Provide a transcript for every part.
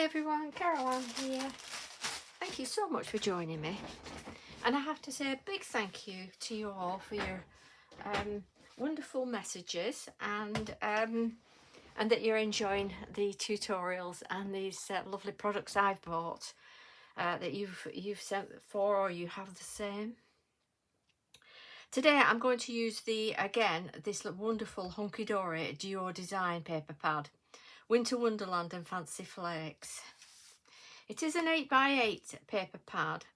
everyone, Caroline here. Thank you so much for joining me, and I have to say a big thank you to you all for your wonderful messages, and that you're enjoying the tutorials and these lovely products I've bought that you've sent for, or you have the same. Today I'm going to use this wonderful Hunkydory Duo Design paper pad, Winter Wonderland and Fancy Flakes. It is an 8x8 paper pad,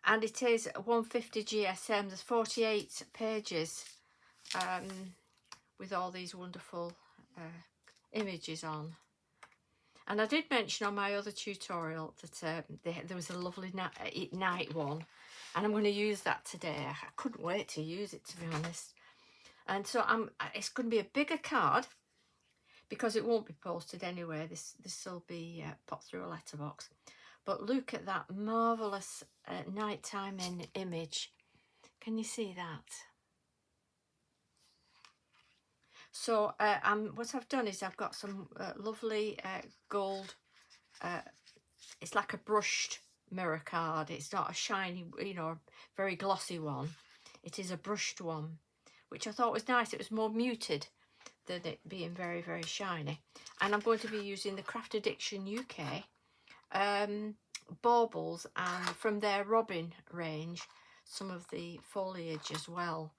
and it is 150 GSM. There's 48 pages with all these wonderful images on. And I did mention on my other tutorial that there was a lovely night one, and I'm going to use that today. I couldn't wait to use it, to be honest. And so it's going to be a bigger card, because it won't be posted anyway. This will be popped through a letterbox. But look at that marvellous nighttime image. Can you see that? So what I've done is I've got some lovely gold, it's like a brushed mirror card. It's not a shiny, very glossy one. It is a brushed one, which I thought was nice. It was more muted than it being very, very shiny. And I'm going to be using the CraftaddictionUK baubles, and from their Robin range, some of the foliage as well.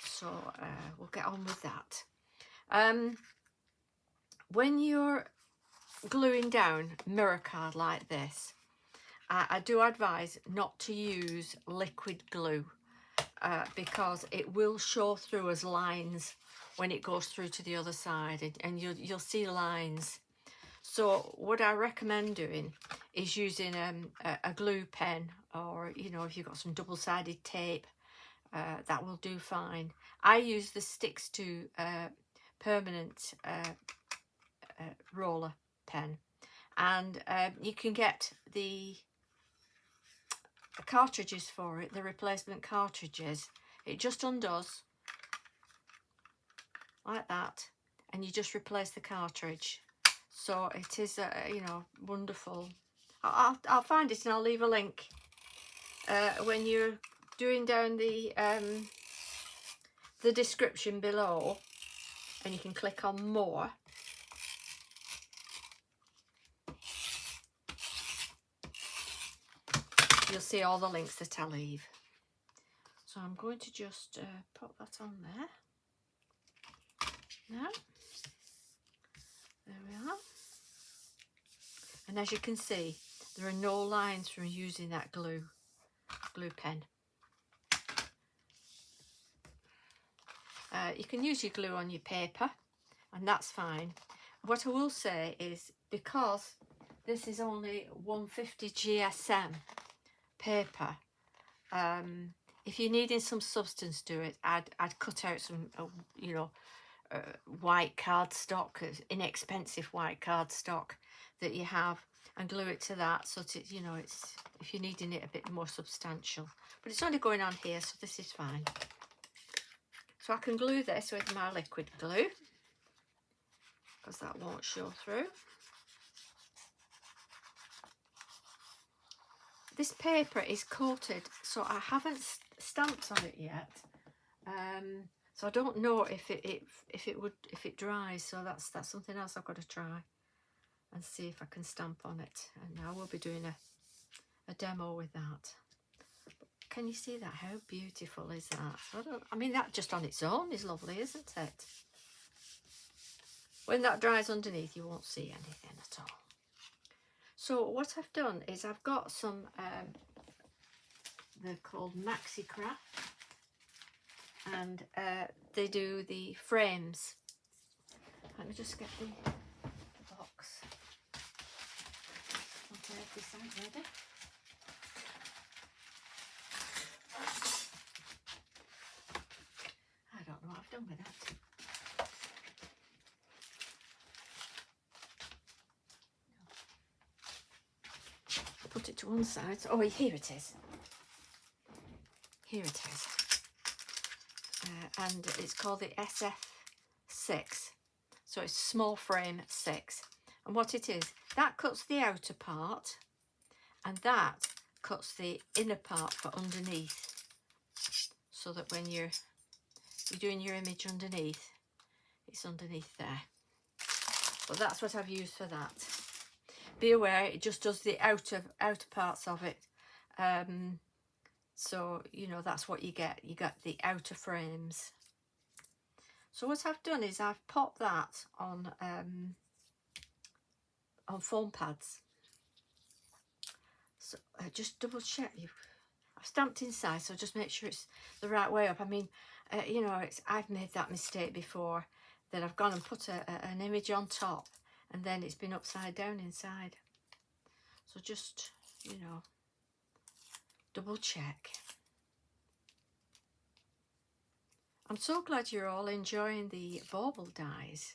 So we'll get on with that. When you're gluing down mirror card like this, I do advise not to use liquid glue because it will show through as lines when it goes through to the other side, and you'll see lines. So what I recommend doing is using a glue pen, or if you've got some double-sided tape, that will do fine. I use the Stix2 permanent roller pen, and you can get the cartridges for it, the replacement cartridges. It just undoes like that, and you just replace the cartridge. So it is wonderful. I'll find it and I'll leave a link when you're doing down the description below, and you can click on more. You'll see all the links that I leave. So I'm going to just pop that on there. Now, there we are. And as you can see, there are no lines from using that glue pen. You can use your glue on your paper, and that's fine. What I will say is, because this is only 150 GSM paper, if you're needing some substance to it, I'd cut out some white cardstock, inexpensive white cardstock that you have, and glue it to that, so that it's, if you're needing it a bit more substantial. But it's only going on here, so this is fine. So I can glue this with my liquid glue, because that won't show through. This paper is coated, so I haven't stamped on it yet. So I don't know if it dries. So that's something else I've got to try and see if I can stamp on it. And I will be doing a demo with that. But can you see that? How beautiful is that? I mean, that just on its own is lovely, isn't it? When that dries underneath, you won't see anything at all. So what I've done is I've got some, they're called Maxi Craft, and they do the frames. Let me just get the box. Okay, this side ready. I don't know what I've done with that. Put it to one side. Oh, here it is. Here it is. And it's called the SF6. So it's small frame 6. And what it is, that cuts the outer part and that cuts the inner part for underneath, so that when you're doing your image underneath, it's underneath there. But that's what I've used for that. Be aware, it just does the outer parts of it. So, you know, that's what you get. You got the outer frames. So what I've done is I've popped that on foam pads. So just double check. I've stamped inside, so just make sure it's the right way up. I mean, you know, I've made that mistake before, that I've gone and put an image on top and then it's been upside down inside. So just, you know, double check. I'm so glad you're all enjoying the bauble dies,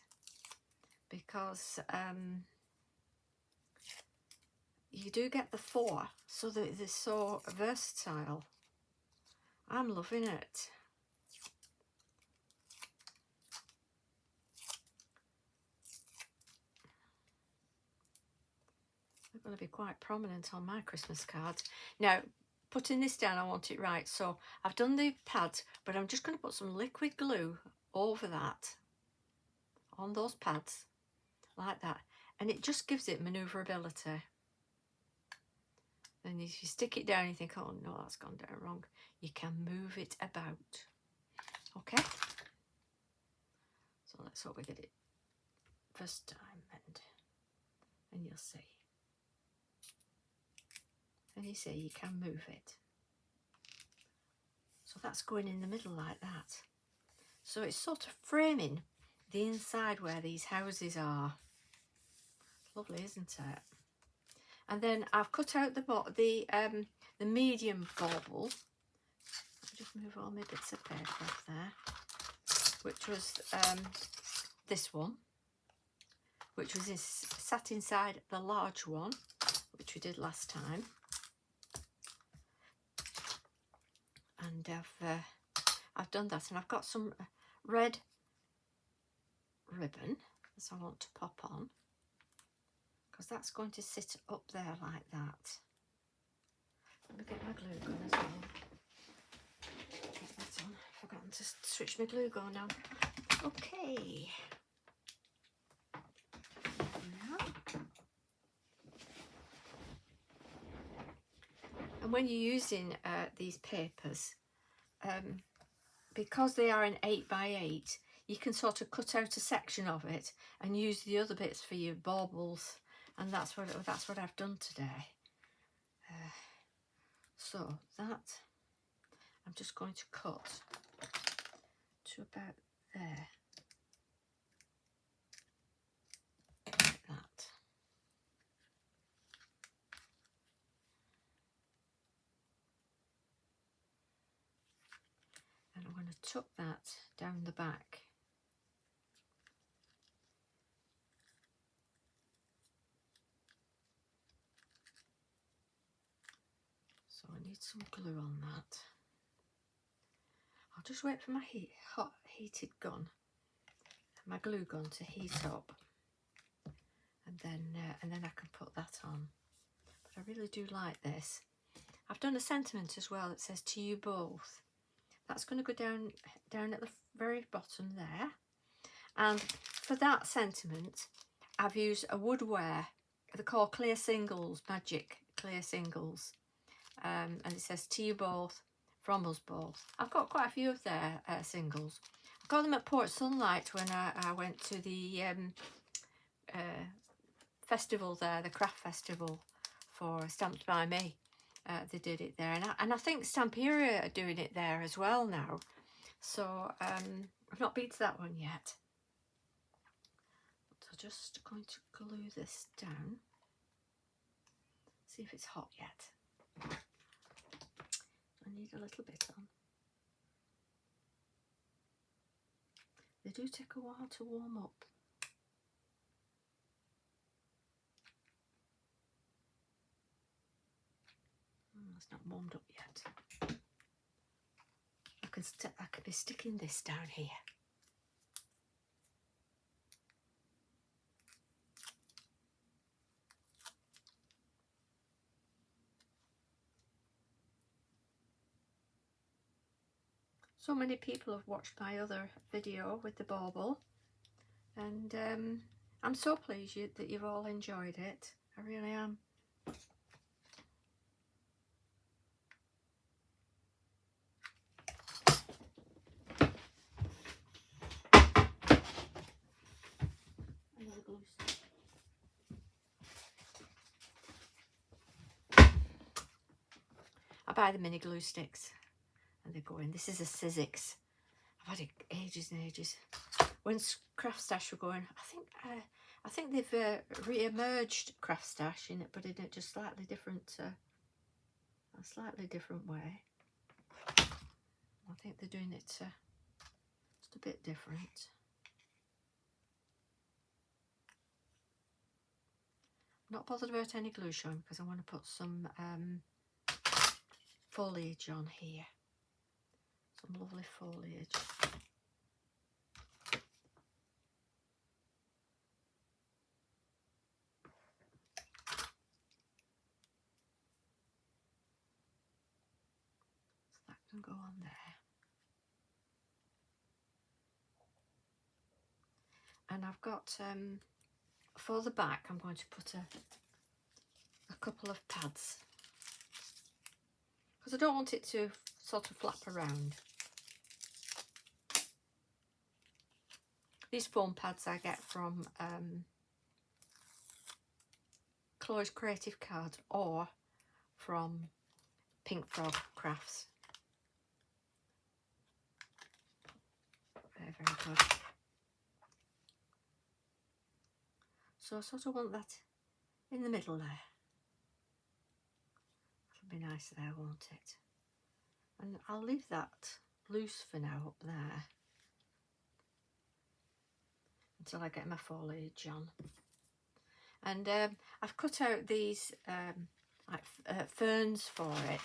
because you do get the 4, so that they're so versatile. I'm loving it. They're going to be quite prominent on my Christmas cards. Now, putting this down, I want it right. So I've done the pads, but I'm just going to put some liquid glue over that, on those pads, like that. And it just gives it manoeuvrability. And if you stick it down, you think, oh no, that's gone down wrong. You can move it about. Okay? So let's hope we get it first time, and you'll see. And you see, you can move it. So that's going in the middle like that. So it's sort of framing the inside where these houses are. Lovely, isn't it? And then I've cut out the medium bauble. I'll just move all my bits of paper off there, which was this one, which was sat inside the large one, which we did last time. And I've done that, and I've got some red ribbon that I want to pop on, because that's going to sit up there like that. Let me get my glue gun as well. Get that on. I've forgotten to switch my glue gun on. Okay. Now. And when you're using these papers, because they are an 8x8, you can sort of cut out a section of it and use the other bits for your baubles, and that's what I've done today. So that I'm just going to cut to about there, like that. And I'm going to tuck that down the back. So I need some glue on that. I'll just wait for my hot heated gun, my glue gun, to heat up, and then I can put that on. But I really do like this. I've done a sentiment as well that says "to you both." That's going to go down at the very bottom there. And for that sentiment, I've used a woodware. They're called clear singles, magic clear singles. And it says "to you both, from us both." I've got quite a few of their singles. I got them at Port Sunlight when I went to the festival there, the craft festival for Stamped by Me. They did it there, and I think Stamperia are doing it there as well now. So I've not been to that one yet. But I'm just going to glue this down. See if it's hot yet. I need a little bit on. They do take a while to warm up. It's not warmed up yet. I can be sticking this down here. So many people have watched my other video with the bauble, and I'm so pleased that you've all enjoyed it. I really am. Another glue stick. I buy the mini glue sticks and they go in. This is a Sizzix. I've had it ages and ages. When Craft Stash were going, I think they've re-emerged Craft Stash in it, but in a just slightly different, a slightly different way. I think they're doing it just a bit different. Not bothered about any glue showing because I want to put some foliage on here. Some lovely foliage. So that can go on there. And I've got, for the back, I'm going to put a couple of pads. Because I don't want it to sort of flap around. These foam pads I get from Chloe's Creative Cards or from Pink Frog Crafts. Very, very good. So I sort of want that in the middle there. That'll be nice there, won't it? And I'll leave that loose for now up there until I get my foliage on. And I've cut out these ferns for it.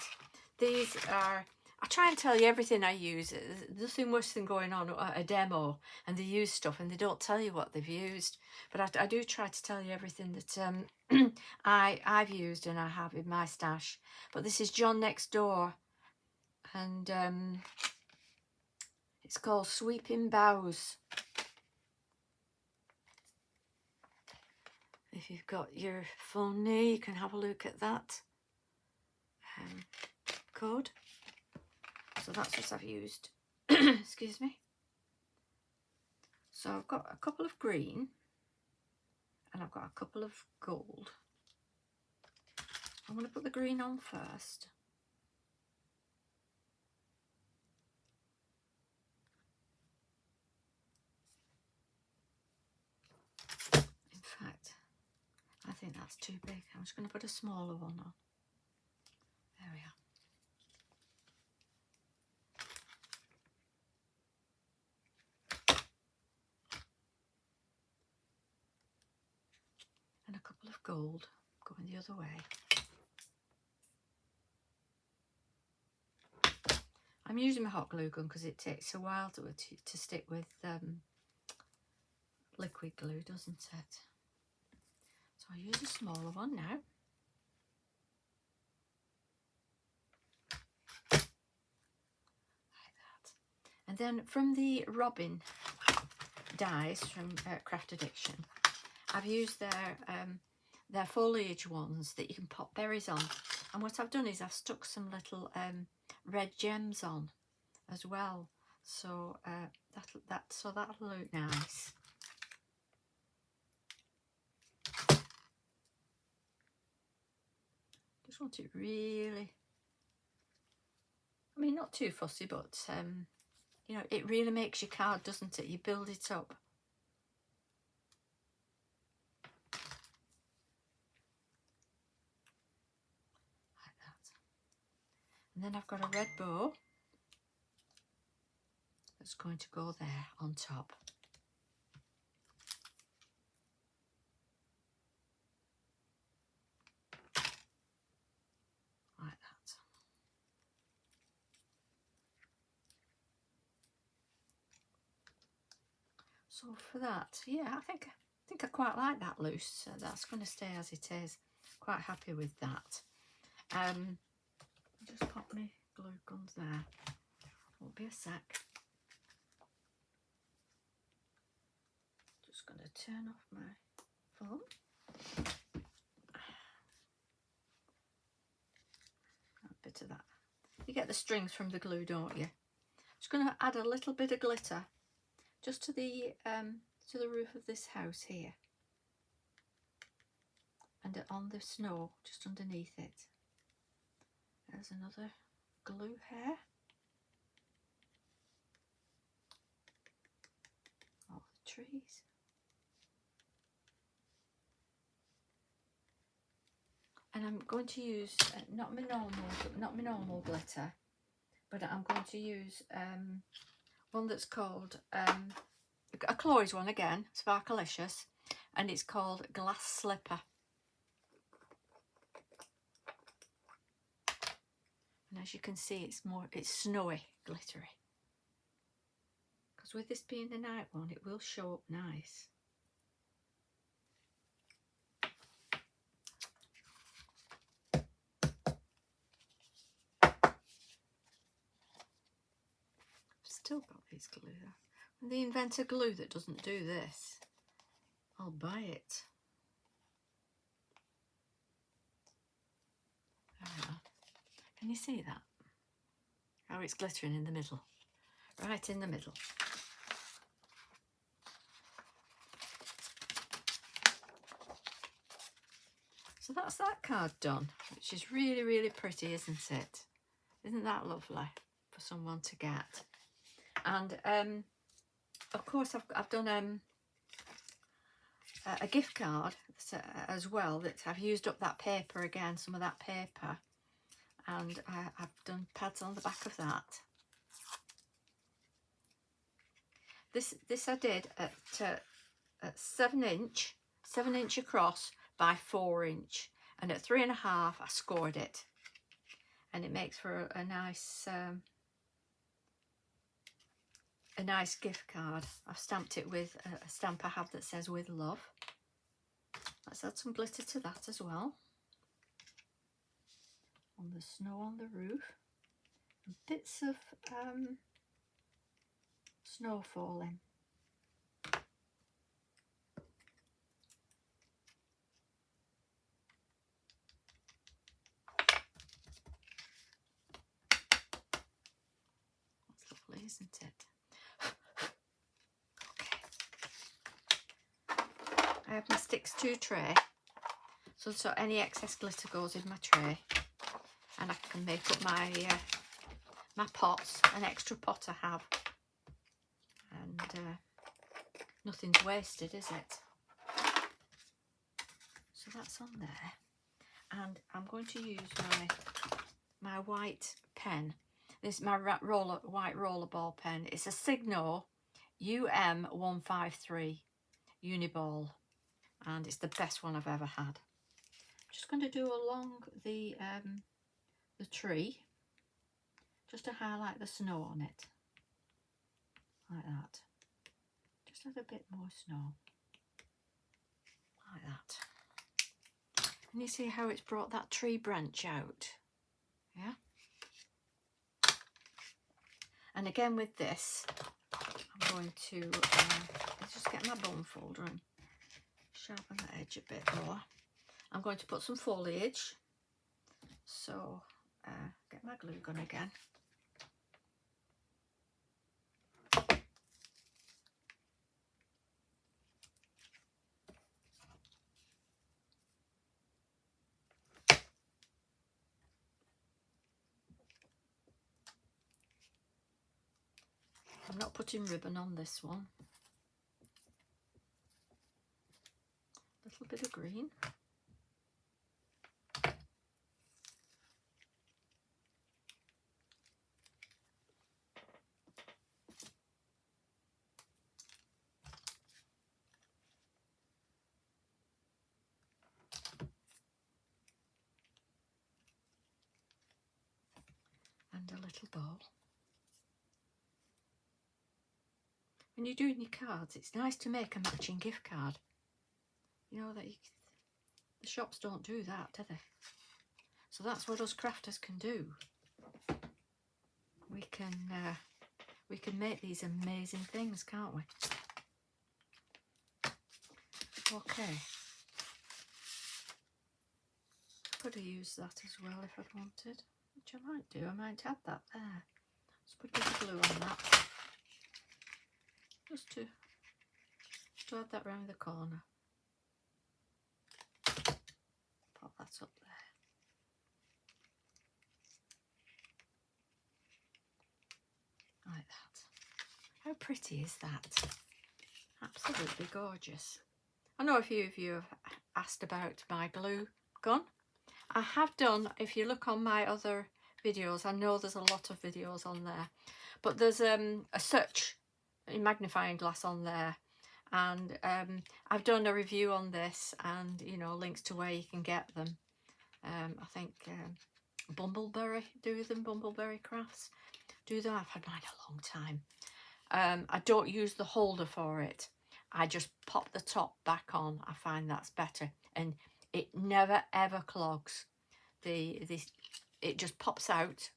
These are, I try and tell you everything I use. There's nothing worse than going on a demo and they use stuff and they don't tell you what they've used. But I do try to tell you everything that I've used and I have in my stash. But this is John Next Door, and it's called Sweeping Boughs. If you've got your phone near, you can have a look at that code. So that's what I've used. Excuse me. So I've got a couple of green and I've got a couple of gold. I'm going to put the green on first. In fact, I think that's too big. I'm just going to put a smaller one on. There we are. And a couple of gold going the other way. I'm using my hot glue gun because it takes a while to stick with liquid glue, doesn't it? So I'll use a smaller one now. Like that. And then from the Robin dies from Craft Addiction, I've used their foliage ones that you can pop berries on. And what I've done is I've stuck some little red gems on as well. So that'll look nice. Just want it really, I mean, not too fussy, but you know, it really makes your card, doesn't it? You build it up. Like that. And then I've got a red bow that's going to go there on top. Like that. So for that, yeah, I think I quite like that loose. So that's going to stay as it is. Quite happy with that. Just pop my glue guns there. Won't be a sec. Just going to turn off my phone. A bit of that. You get the strings from the glue, don't you? Just going to add a little bit of glitter just to the roof of this house here, and on the snow just underneath it. There's another glue hair. All the trees. And I'm going to use not my normal glitter, but I'm going to use one that's called a Chloe's one again, Sparkalicious, and it's called Glass Slipper. And as you can see, it's snowy, glittery. Because with this being the night one, it will show up nice. Still got these glue there. When they invent a glue that doesn't do this, I'll buy it. There we are. Can you see that? How it's glittering in the middle. Right in the middle. So that's that card done, which is really, really pretty, isn't it? Isn't that lovely for someone to get? And of course I've done a gift card as well, that I've used up that paper again, some of that paper, and I've done pads on the back of that. This I did at 7 inch across by 4 inch, and at 3.5 I scored it, and it makes for a nice gift card. I've stamped it with a stamp I have that says "with love." Let's add some glitter to that as well. On the snow on the roof. And bits of snow falling. That's lovely, isn't it? I have my Stix2 tray, so any excess glitter goes in my tray, and I can make up my my pots, an extra pot I have, and nothing's wasted, is it? So that's on there, and I'm going to use my white pen. This is my white rollerball pen. It's a Signo UM153 Uniball, and it's the best one I've ever had. I'm just going to do along the tree, just to highlight the snow on it, like that. Just add a bit more snow, like that. And you see how it's brought that tree branch out, yeah? And again with this, I'm going to let's just get my bone folder and sharpen that edge a bit more. I'm going to put some foliage, so get my glue gun again. I'm not putting ribbon on this one. A little bit of green. And a little bowl. When you're doing your cards, it's nice to make a matching gift card. You know that the shops don't do that, do they? So that's what us crafters can do. we can make these amazing things, can't we? Okay. Could have used that as well if I'd wanted, which I might do. I might add that there. Let's put a bit of glue on that. Just to add that round the corner. Pop that up there. Like that. How pretty is that? Absolutely gorgeous. I know a few of you have asked about my glue gun. I have done, if you look on my other videos, I know there's a lot of videos on there, but there's a search magnifying glass on there, and I've done a review on this, and you know, links to where you can get them. I think Bumbleberry do them, Bumbleberry Crafts do them. I've had mine a long time. I don't use the holder for it. I just pop the top back on. I find that's better, and it never ever clogs. It just pops out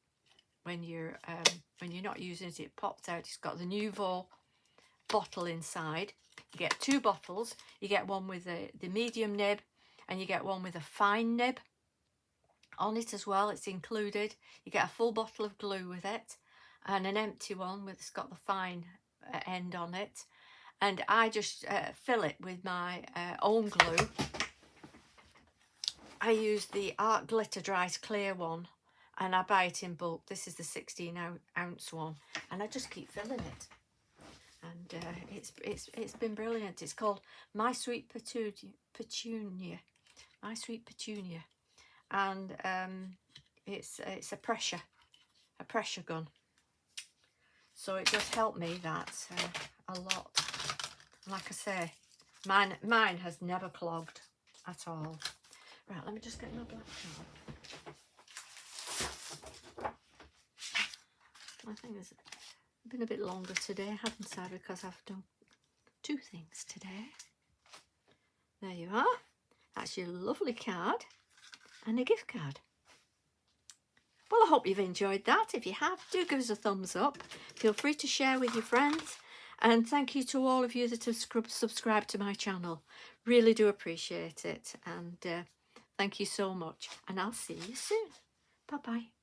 when you're not using it. It pops out. It's got the Nouveau bottle inside. You get two bottles. You get one with the medium nib, and you get one with a fine nib on it as well. It's included. You get a full bottle of glue with it, and an empty one with it's got the fine end on it. And I just fill it with my own glue. I use the Art Glitter Dries Clear one, and I buy it in bulk. This is the 16-ounce one, and I just keep filling it. And it's been brilliant. It's called My Sweet Petunia. My Sweet Petunia, and it's a pressure gun. So it does help me that a lot. Like I say, mine has never clogged at all. Right, let me just get my black card. I think it's been a bit longer today, haven't I? Because I've done two things today. There you are. That's your lovely card and a gift card. Well, I hope you've enjoyed that. If you have, do give us a thumbs up. Feel free to share with your friends. And thank you to all of you that have subscribed to my channel. Really do appreciate it. And thank you so much. And I'll see you soon. Bye-bye.